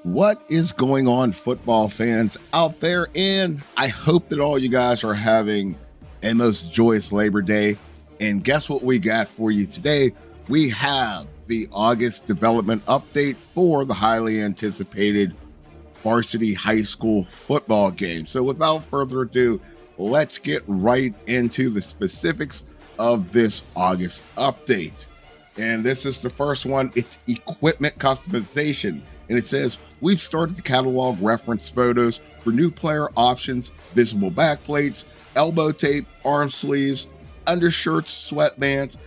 What is going on, football fans out there? And I hope that all you guys are having a most joyous Labor Day. And guess what we got for you today? We have the August development update for the highly anticipated Varsity high school football game. So without further ado, let's get right into the specifics of this August update. And this is the first one. It's equipment customization. And it says, we've started to catalog reference photos for new player options, visible backplates, elbow tape, arm sleeves, undershirts, sweatbands,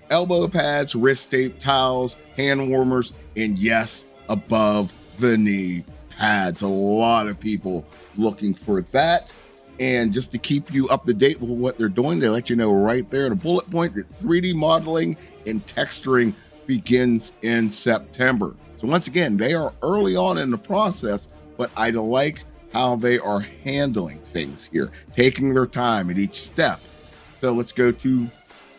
elbow pads, wrist tape, towels, hand warmers, and yes, above the knee pads. A lot of people looking for that. And just to keep you up to date with what they're doing, they let you know right there in a bullet point that 3D modeling and texturing begins in September. So once again, they are early on in the process, but I like how they are handling things here, taking their time at each step. So let's go to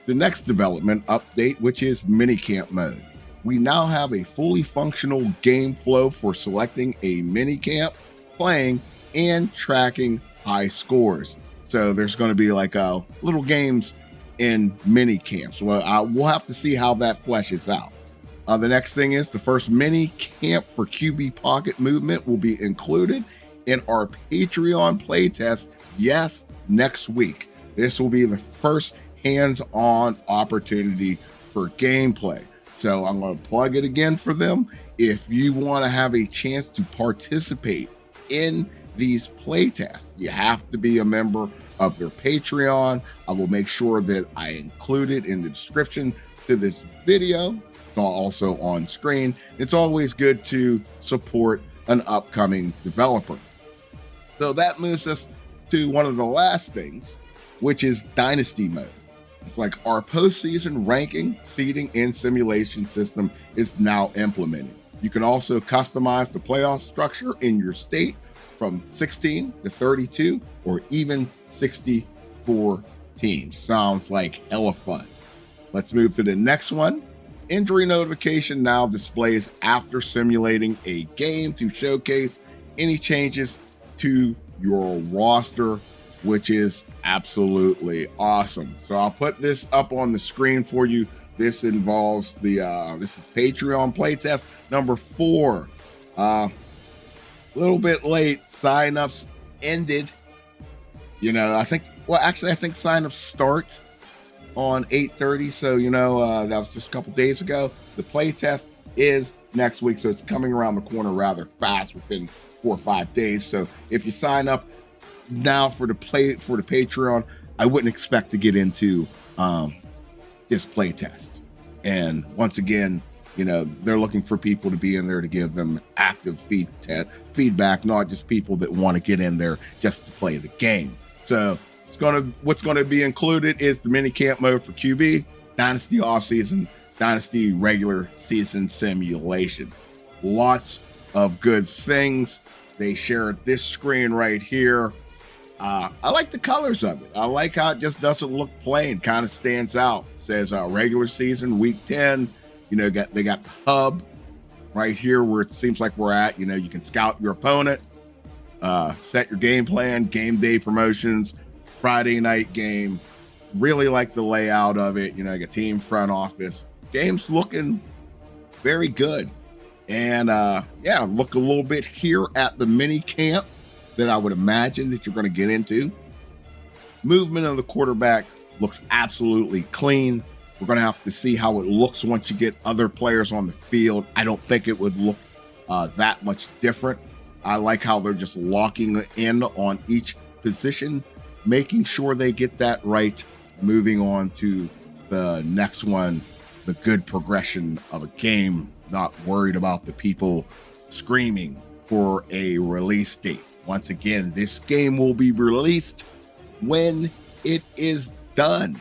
the next development update, which is minicamp mode. We now have a fully functional game flow for selecting a minicamp, playing, and tracking high scores. So there's going to be like little games in mini camps. Well, we'll have to see how that fleshes out. The next thing is the first mini camp for QB pocket movement will be included in our Patreon playtest. Yes, next week. This will be the first hands-on opportunity for gameplay. So I'm going to plug it again for them. If you want to have a chance to participate in these playtests, you have to be a member of their Patreon. I will make sure that I include it in the description to this video. It's also on screen. It's always good to support an upcoming developer. So that moves us to one of the last things, which is Dynasty mode. It's like our postseason ranking, seeding, and simulation system is now implemented. You can also customize the playoff structure in your state from 16 to 32 or even 64 teams. Sounds like hella fun. Let's move to the next one. Injury notification now displays after simulating a game to showcase any changes to your roster, which is absolutely awesome. So I'll put this up on the screen for you. This involves this is Patreon playtest number 4. A little bit late. Signups ended. I think signups start on 8:30. So, that was just a couple days ago. The playtest is next week. So it's coming around the corner rather fast within 4 or 5 days. So if you sign up now for the Patreon, I wouldn't expect to get into this playtest. And once again, they're looking for people to be in there to give them active feedback, not just people that want to get in there just to play the game. So what's going to be included is the minicamp mode for QB, Dynasty offseason, Dynasty regular season simulation. Lots of good things. They shared this screen right here. I like the colors of it. I like how it just doesn't look plain, kind of stands out. It says regular season, week 10. They got the hub right here where it seems like we're at. You can scout your opponent, set your game plan, game day promotions, Friday night game. Really like the layout of it. Like a team front office. Game's looking very good. And look a little bit here at the mini camp that I would imagine that you're going to get into. Movement of the quarterback looks absolutely clean. We're going to have to see how it looks once you get other players on the field. I don't think it would look that much different. I like how they're just locking in on each position, making sure they get that right. Moving on to the next one, the good progression of a game. Not worried about the people screaming for a release date. Once again, this game will be released when it is done.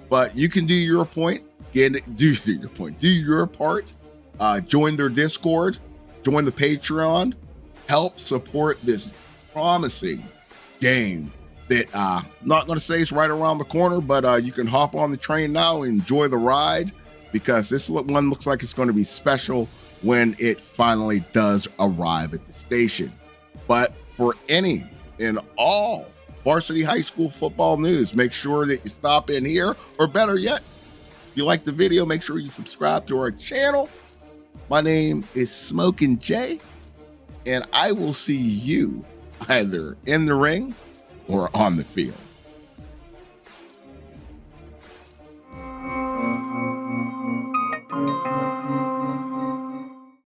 But you can do your point. Do your part. Join their Discord. Join the Patreon. Help support this promising game that not going to say it's right around the corner, but you can hop on the train now and enjoy the ride, because this one looks like it's going to be special when it finally does arrive at the station. But for any and all varsity high school football news, make sure that you stop in here, or better yet, if you like the video, make sure you subscribe to our channel. My name is Smokin' Jay, and I will see you either in the ring or on the field.